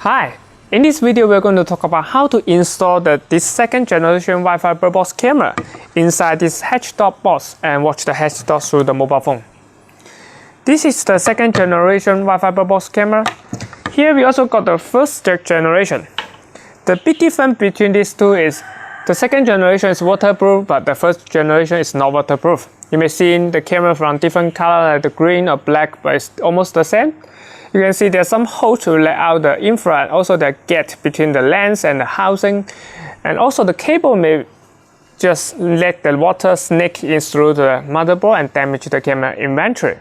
Hi, in this video we're going to talk about how to install this second generation Wi-Fi bird box camera inside this Hedgehog Box and watch the Hedgehog through the mobile phone. This is the second generation Wi-Fi bird box camera. Here we also got the first generation. The big difference between these two is the second generation is waterproof, but the first generation is not waterproof. You may see the camera from different color like the green or black, but it's almost the same. You can see there's some holes to let out the infrared, also the gap between the lens and the housing, and also the cable may just let the water sneak in through the motherboard and damage the camera inventory.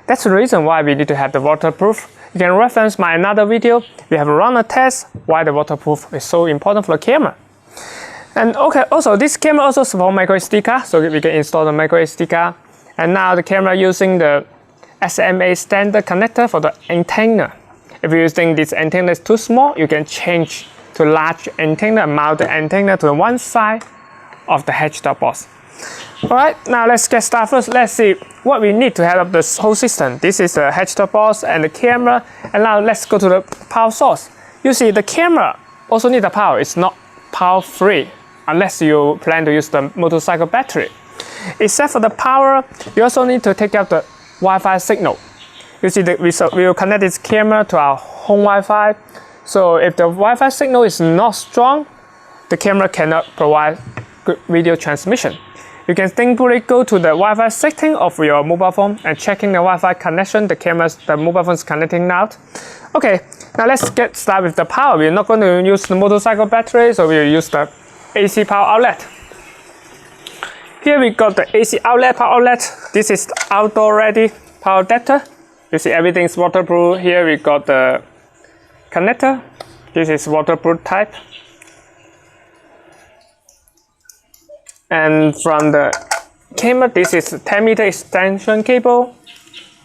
That's the reason why we need to have the waterproof. You can reference my another video. We have run a test why the waterproof is so important for the camera. And okay, also this camera also supports micro SD card, so we can install the micro SD card. And now the camera using the SMA standard connector for the antenna. If you think this antenna is too small, you can change to large antenna and mount the antenna to one side of the Hedgehog Box. Alright, now let's get started first. Let's see what we need to head up this whole system. This is the Hedgehog Box and the camera. And now let's go to the power source. You see the camera also needs the power. It's not power free unless you plan to use the motorcycle battery. Except for the power, you also need to take out the Wi-Fi signal. You see that we will connect this camera to our home Wi-Fi. So if the Wi-Fi signal is not strong, the camera cannot provide good video transmission. You can simply go to the Wi-Fi setting of your mobile phone and checking the Wi-Fi connection. The mobile phone is connecting now. Okay, now let's get started with the power. We're not going to use the motorcycle battery, so we'll use the AC power outlet. Here we got the AC outlet, power outlet. This is the outdoor ready power adapter. You see everything is waterproof. Here we got the connector. This is waterproof type. And from the camera, this is 10-meter extension cable.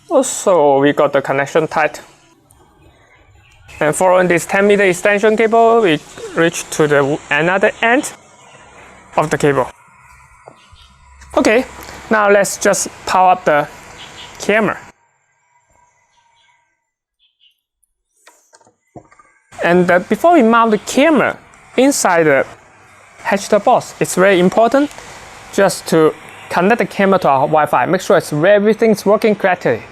Also, we got the connection type. And following this 10-meter extension cable, we reach to the another end of the cable. Okay, now let's just power up the camera. And before we mount the camera inside the Hedgehog Box, it's very important just to connect the camera to our Wi-Fi. Make sure everything's working correctly.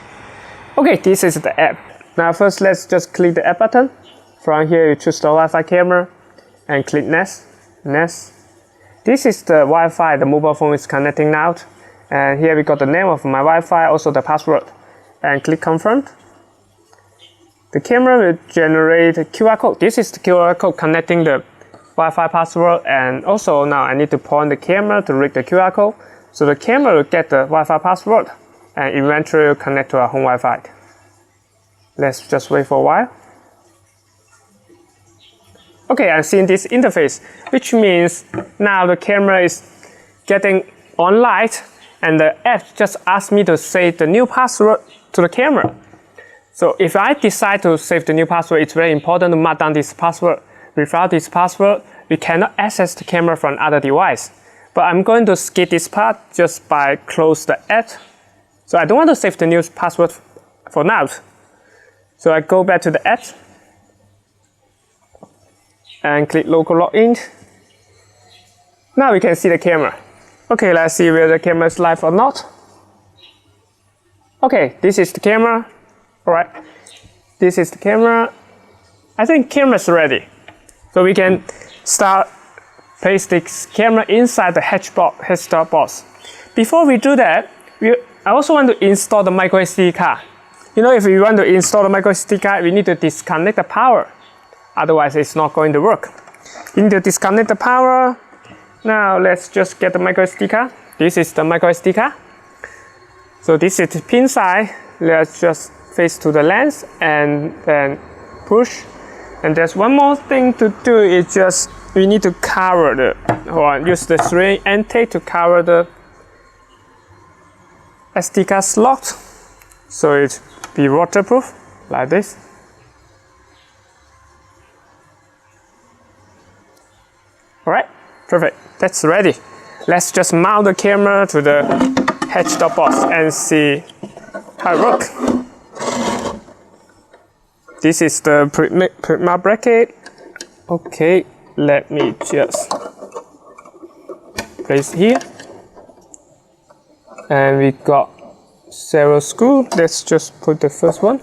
Okay, this is the app. Now first let's just click the app button. From here you choose the Wi-Fi camera and click next. This is the Wi-Fi the mobile phone is connecting now. And here we got the name of my Wi-Fi, also the password. And click confirm. The camera will generate a QR code. This is the QR code connecting the Wi-Fi password. And also now I need to point the camera to read the QR code. So the camera will get the Wi-Fi password and eventually will connect to our home Wi-Fi. Let's just wait for a while. Okay, I'm seeing this interface, which means now the camera is getting on light and the app just asked me to save the new password to the camera. So if I decide to save the new password, it's very important to mark down this password. Without this password, we cannot access the camera from other device. But I'm going to skip this part just by close the app. So I don't want to save the new password for now. So I go back to the app and click local login. Now we can see the camera. Okay, let's see whether the camera is live or not. Okay, this is the camera. Alright, this is the camera. I think camera is ready. So we can start place this camera inside the Hedgehog Box. Before we do that, I also want to install the micro SD card. You know, if we want to install the micro SD card, we need to disconnect the power. Otherwise, it's not going to work. You need to disconnect the power. Now, let's just get the micro SD card. This is the micro SD card. So this is the pin side. Let's just face to the lens and then push. And there's one more thing to do. It's just we need to cover use the syringe intake to cover the SD card slot, so it be waterproof like this. Alright, perfect. That's ready. Let's just mount the camera to the Hedgehog Box and see how it works. this is the Prisma bracket. Okay, let me just place here. And we got several screws. Let's just put the first one.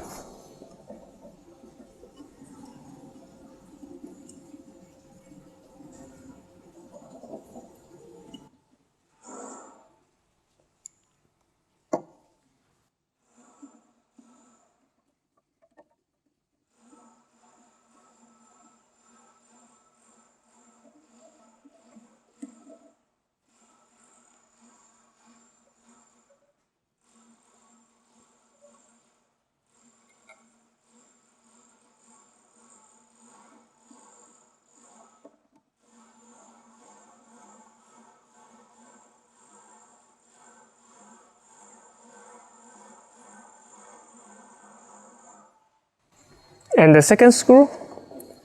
And the second screw.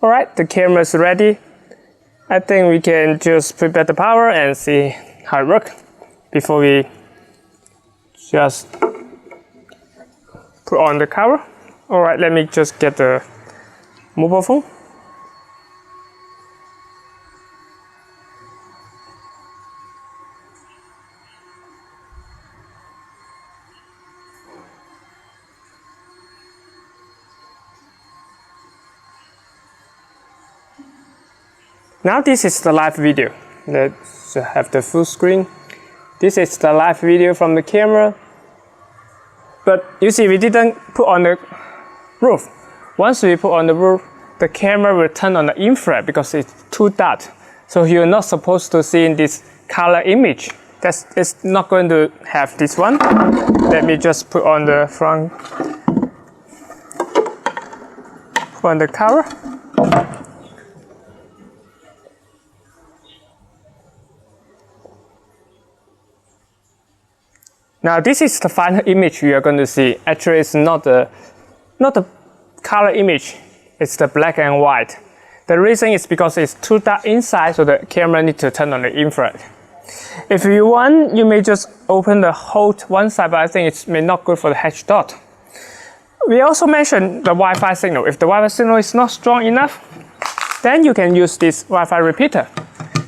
Alright, the camera is ready. I think we can just prepare the power and see how it works before we just put on the cover. Alright, let me just get the mobile phone. Now this is the live video. Let's have the full screen. This is the live video from the camera. But you see, we didn't put on the roof. Once we put on the roof, the camera will turn on the infrared because it's too dark. So you're not supposed to see in this color image. It's not going to have this one. Let me just put on the front, put on the cover. Now this is the final image you are going to see. Actually, it's not the color image. It's the black and white. The reason is because it's too dark inside, so the camera needs to turn on the infrared. If you want, you may just open the whole one side, but I think it may not good for the Hedgehog. We also mentioned the Wi-Fi signal. If the Wi-Fi signal is not strong enough, then you can use this Wi-Fi repeater.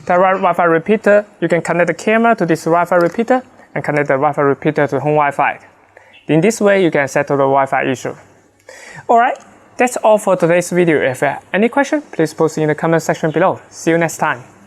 The Wi-Fi repeater, you can connect the camera to this Wi-Fi repeater and connect the Wi-Fi repeater to home Wi-Fi. In this way, you can settle the Wi-Fi issue. Alright, that's all for today's video. If you have any question, please post in the comment section below. See you next time.